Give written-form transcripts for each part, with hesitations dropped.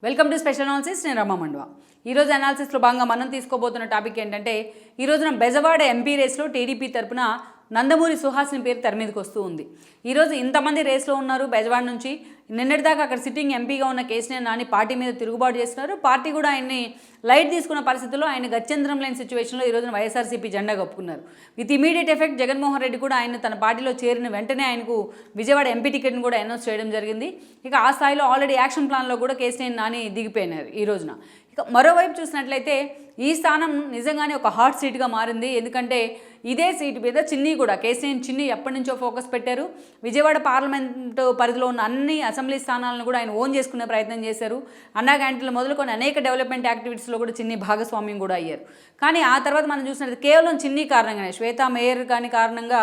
Welcome to special analysis. నేను రమా మండవ. ఈరోజు అనాలిసిస్లో భాగంగా మనం తీసుకోబోతున్న టాపిక్ ఏంటంటే, ఈ రోజున బెజవాడ ఎంపీ రేస్లో టీడీపీ తరపున నందమూరి సుహాసిని పేరు తెర మీదకి వస్తూ ఉంది. ఈరోజు ఇంతమంది రేస్లో ఉన్నారు బెజవాడ నుంచి. నిన్నటిదాకా అక్కడ సిట్టింగ్ ఎంపీగా ఉన్న కేసీఆర్ నాని పార్టీ మీద తిరుగుబాటు చేస్తున్నారు. పార్టీ కూడా ఆయన్ని లైట్ తీసుకున్న పరిస్థితుల్లో ఆయన గత్యంతరం లేని సిచ్యువేషన్లో ఈ రోజున వైఎస్ఆర్సీపీ జెండా కప్పుకున్నారు. With immediate effect Jaganmohan Reddy కూడా ఆయన తన పార్టీలో చేరిన వెంటనే ఆయనకు విజయవాడ ఎంపీ టికెట్ని కూడా అనౌన్స్ చేయడం జరిగింది. ఇక ఆ స్థాయిలో ఆల్రెడీ యాక్షన్ ప్లాన్లో కూడా కేసీఆర్ నాని దిగిపోయినారు ఈ రోజున. ఇక మరోవైపు చూసినట్లయితే ఈ స్థానం నిజంగానే ఒక హాట్ సీట్గా మారింది. ఎందుకంటే ఇదే సీటు మీద చిన్ని కూడా కేసీఆర్ చిన్ని ఎప్పటి నుంచో ఫోకస్ పెట్టారు. విజయవాడ పార్లమెంటు పరిధిలో ఉన్న అన్ని అసెంబ్లీ స్థానాలను కూడా ఆయన ఓన్ చేసుకునే ప్రయత్నం చేశారు. అన్నా క్యాంటీన్లు మొదలుకొని అనేక డెవలప్మెంట్ యాక్టివిటీస్లో కూడా చిన్ని భాగస్వామ్యం కూడా అయ్యారు. కానీ ఆ తర్వాత మనం చూసినట్లయితే కేవలం చిన్ని కారణంగానే, శ్వేతా మేయర్ కానీ కారణంగా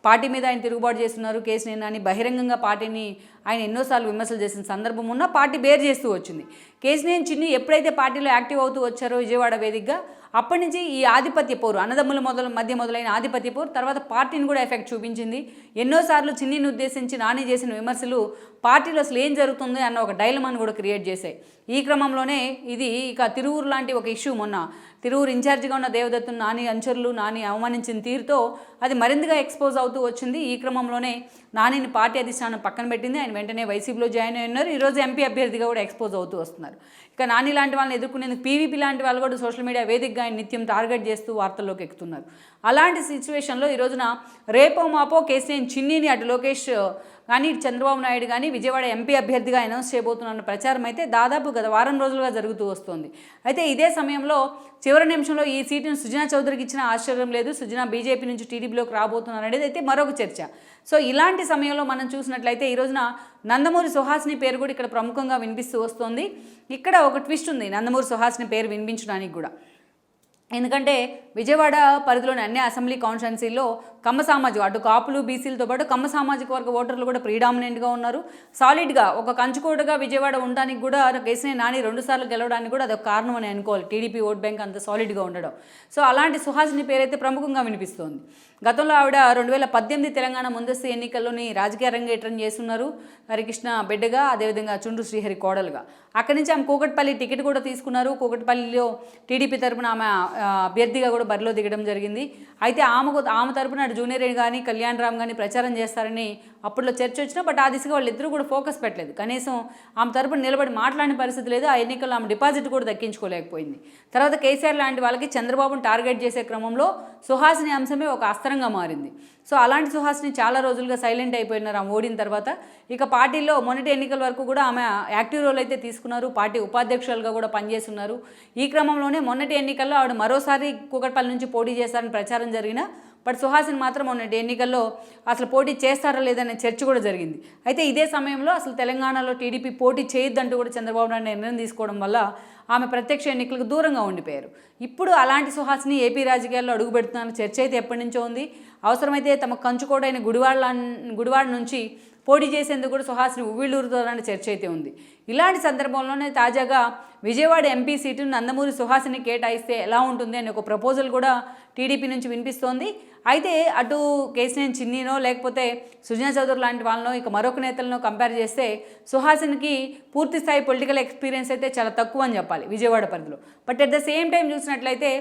పార్టీ మీద ఆయన తిరుగుబాటు చేస్తున్నారు. కేసీఆర్ నాని బహిరంగంగా పార్టీని ఆయన ఎన్నోసార్లు విమర్శలు చేసిన సందర్భం ఉన్న పార్టీ బేర్ చేస్తూ వచ్చింది. కేసీఆర్ చిన్ని ఎప్పుడైతే పార్టీలో యాక్టివ్ అవుతూ వచ్చారో విజయవాడ వేదికగా, అప్పటి నుంచి ఈ ఆధిపత్య పోరు, అన్నదమ్ముల మధ్య మొదలైన ఆధిపత్య పోరు తర్వాత పార్టీని కూడా ఎఫెక్ట్ చూపించింది. ఎన్నోసార్లు చిన్నిని ఉద్దేశించి నాని చేసిన విమర్శలు పార్టీలో అసలు ఏం జరుగుతుంది అన్న ఒక డైలమాను కూడా క్రియేట్ చేశాయి. ఈ క్రమంలోనే ఇది ఇక తిరువూరు లాంటి ఒక ఇష్యూ, మొన్న తిరువూరు ఇన్ఛార్జిగా ఉన్న దేవదత్తు నాని అనుచరులు నాని అవమానించిన తీరుతో అది మరింతగా ఎక్స్పోజ్ అవుతూ వచ్చింది. ఈ క్రమంలోనే నానిని పార్టీ అధిష్టానం పక్కన పెట్టింది. ఆయన వెంటనే వైసీపీలో జాయిన్ అయి ఉన్నారు. ఈరోజు ఎంపీ అభ్యర్థిగా కూడా ఎక్స్పోజ్ అవుతూ వస్తున్నారు. ఇక నాని లాంటి వాళ్ళని ఎదుర్కొనేందుకు పీవీపీ లాంటి వాళ్ళు కూడా సోషల్ మీడియా వేదికగా ఆయన నిత్యం టార్గెట్ చేస్తూ వార్తల్లోకి ఎక్కుతున్నారు. అలాంటి సిచ్యువేషన్లో ఈ రోజున రేపో మాపో కేసీఆర్ చిన్నిని అటు లోకేష్ కానీ చంద్రబాబు నాయుడు కానీ విజయవాడ ఎంపీ అభ్యర్థిగా అనౌన్స్ చేయబోతున్న ప్రచారం అయితే దాదాపు గత వారం రోజులుగా జరుగుతూ వస్తుంది. అయితే ఇదే సమయంలో చివరి నిమిషంలో ఈ సీటును సుజనా చౌదరికి ఇచ్చిన ఆశ్చర్యం లేదు. సుజనా బీజేపీ నుంచి టీడీపీలోకి రాబోతున్నారు అనేది అయితే మరొక చర్చ. సో ఇలాంటి సమయంలో మనం చూసినట్లయితే ఈ రోజున నందమూరి సుహాసిని పేరు కూడా ఇక్కడ ప్రముఖంగా వినిపిస్తూ వస్తుంది. ఇక్కడ ఒక ట్విస్ట్ ఉంది నందమూరి సుహాసిని పేరు వినిపించడానికి కూడా. ఎందుకంటే విజయవాడ పరిధిలోని అన్ని అసెంబ్లీ కాన్స్టిట్యున్సీల్లో కమ్మ సామాజిక, అటు కాపులు బీసీలతో పాటు కమ్మ సామాజిక వర్గ ఓటర్లు కూడా ప్రీడామినెంట్గా ఉన్నారు. సాలిడ్గా ఒక కంచుకోటగా విజయవాడ ఉండడానికి కూడా కేసీఆర్ నాని 2 సార్లు గెలవడానికి కూడా అదొక కారణం అని అనుకోవాలి. టీడీపీ ఓట్ బ్యాంక్ అంత సాలిడ్గా ఉండడం. సో అలాంటి సుహాసిని పేరైతే ప్రముఖంగా వినిపిస్తోంది. గతంలో ఆవిడ 2018 తెలంగాణ ముందస్తు ఎన్నికల్లోని రాజకీయ రంగేట్రం చేస్తున్నారు. హరికృష్ణ బిడ్డగా, అదేవిధంగా చుండ్రు శ్రీహరి కోడలుగా. అక్కడి నుంచి ఆమె కూకట్పల్లి టికెట్ కూడా తీసుకున్నారు. కూకట్పల్లిలో టీడీపీ తరపున ఆమె అభ్యర్థిగా కూడా బరిలో దిగడం జరిగింది. అయితే ఆమె తరపున జూనియర్ కానీ కళ్యాణ్ రామ్ కానీ ప్రచారం చేస్తారని అప్పట్లో చర్చ వచ్చినా, బట్ ఆ దిశగా వాళ్ళిద్దరూ కూడా ఫోకస్ పెట్టలేదు. కనీసం ఆమె తరపున నిలబడి మాట్లాడిన పరిస్థితి లేదు. ఆ ఎన్నికల్లో ఆమె డిపాజిట్ కూడా దక్కించుకోలేకపోయింది. తర్వాత కేసీఆర్ లాంటి వాళ్ళకి చంద్రబాబును టార్గెట్ చేసే క్రమంలో సుహాసిని అంశమే ఒక అస్త్రంగా మారింది. సో అలాంటి సుహాసిని చాలా రోజులుగా సైలెంట్ అయిపోయినారు ఆమె ఓడిన తర్వాత. ఇక పార్టీలో మొన్నటి ఎన్నికల వరకు కూడా ఆమె యాక్టివ్ రోల్ అయితే తీసుకున్నారు. పార్టీ ఉపాధ్యక్షులుగా కూడా పనిచేస్తున్నారు. ఈ క్రమంలోనే మొన్నటి ఎన్నికల్లో ఆవిడ మరోసారి కూకట్పల్లి నుంచి పోటీ చేస్తారని ప్రచారం జరిగిన, బట్ సుహాసిని మాత్రం మొన్నటి ఎన్నికల్లో అసలు పోటీ చేస్తారా లేదనే చర్చ కూడా జరిగింది. అయితే ఇదే సమయంలో అసలు తెలంగాణలో టీడీపీ పోటీ చేయొద్దంటూ కూడా చంద్రబాబు నాయుడు నిర్ణయం తీసుకోవడం వల్ల ఆమె ప్రత్యక్ష ఎన్నికలకు దూరంగా ఉండిపోయారు. ఇప్పుడు అలాంటి సుహాసిని ఏపీ రాజకీయాల్లో అడుగుపెడుతున్న చర్చ అయితే ఎప్పటి నుంచో ఉంది. అవసరమైతే తమ కంచుకోడైన గుడివాడ నుంచి పోటీ చేసేందుకు కూడా సుహాసిని ఉవ్విళ్ళూరుతోనే చర్చ అయితే ఉంది. ఇలాంటి సందర్భంలోనే తాజాగా విజయవాడ ఎంపీ సీటును నందమూరి సుహాసిని కేటాయిస్తే ఎలా ఉంటుంది అనే ఒక ప్రపోజల్ కూడా టీడీపీ నుంచి వినిపిస్తోంది. అయితే అటు కేసీఆర్ చిన్నీనో లేకపోతే సుజనా చౌదరి లాంటి వాళ్ళనో ఇక మరొక నేతలను కంపేర్ చేస్తే సుహాసినికి పూర్తి స్థాయి పొలిటికల్ ఎక్స్పీరియన్స్ అయితే చాలా తక్కువ అని చెప్పాలి విజయవాడ పరిధిలో. But at the same time చూసినట్లయితే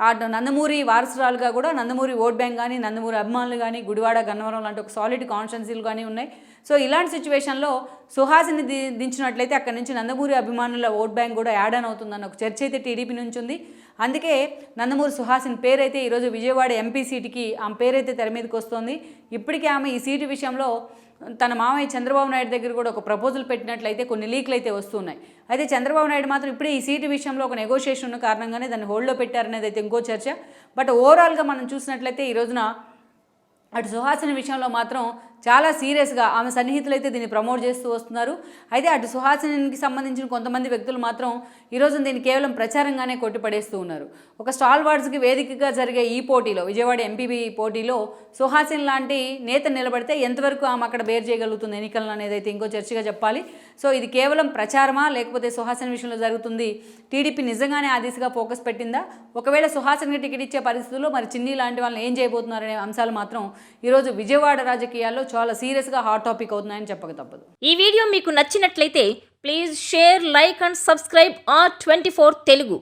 ఆ నందమూరి వారసురాలుగా కూడా నందమూరి ఓట్ బ్యాంక్ కానీ, నందమూరి అభిమానులు కానీ, గుడివాడ గన్నవరం లాంటి ఒక సాలిడ్ కాన్స్టిట్యున్సీలు కానీ ఉన్నాయి. సో ఇలాంటి సిచ్యువేషన్లో సుహాసిని దించినట్లయితే అక్కడి నుంచి నందమూరి అభిమానుల ఓట్ బ్యాంక్ కూడా యాడ్ ఆన్ అవుతుందన్న ఒక చర్చ అయితే టీడీపీ నుంచి ఉంది. అందుకే నందమూరి సుహాసిని పేరైతే ఈరోజు విజయవాడ ఎంపీ సీటుకి ఆమె పేరైతే తెర మీదకి వస్తుంది. ఇప్పటికే ఆమె ఈ సీటు విషయంలో తన మామయ్య చంద్రబాబు నాయుడు దగ్గర కూడా ఒక ప్రపోజల్ పెట్టినట్లయితే కొన్ని లీక్లు అయితే వస్తున్నాయి. అయితే చంద్రబాబు నాయుడు మాత్రం ఇప్పుడే ఈ సీటు విషయంలో ఒక నెగోషియేషన్ ఉన్న కారణంగానే దాన్ని హోల్డ్లో పెట్టారనేది అయితే ఇంకో చర్చ. బట్ ఓవరాల్గా మనం చూసినట్లయితే ఈ రోజున అటు సుహాసిని విషయంలో మాత్రం చాలా సీరియస్గా ఆమె సన్నిహితులు అయితే దీన్ని ప్రమోట్ చేస్తూ వస్తున్నారు. అయితే అటు సుహాసినికి సంబంధించిన కొంతమంది వ్యక్తులు మాత్రం ఈరోజు దీన్ని కేవలం ప్రచారంగానే కొట్టిపడేస్తూ ఉన్నారు. ఒక స్టాల్ వార్డ్స్కి వేదికగా జరిగే ఈ పోటీలో, విజయవాడ ఎంపీ పోటీలో సుహాసిని లాంటి నేత నిలబడితే ఎంతవరకు ఆమె అక్కడ బేర్ చేయగలుగుతుంది ఎన్నికలను అనేది అయితే ఇంకో చర్చగా చెప్పాలి. సో ఇది కేవలం ప్రచారమా లేకపోతే సుహాసిని విషయంలో జరుగుతుంది టీడీపీ నిజంగానే ఆ దిశగా ఫోకస్ పెట్టిందా? ఒకవేళ సుహాసినికి టికెట్ ఇచ్చే పరిస్థితుల్లో మరి చిన్ని లాంటి వాళ్ళని ఏం చేయబోతున్నారనే అంశాలు మాత్రం ఈరోజు విజయవాడ రాజకీయాల్లో చాలా సీరియస్గా హాట్ టాపిక్ అవుతున్నాయని చెప్పక తప్పదు. ఈ వీడియో మీకు నచ్చినట్లయితే Please share, like and subscribe R24 Telugu.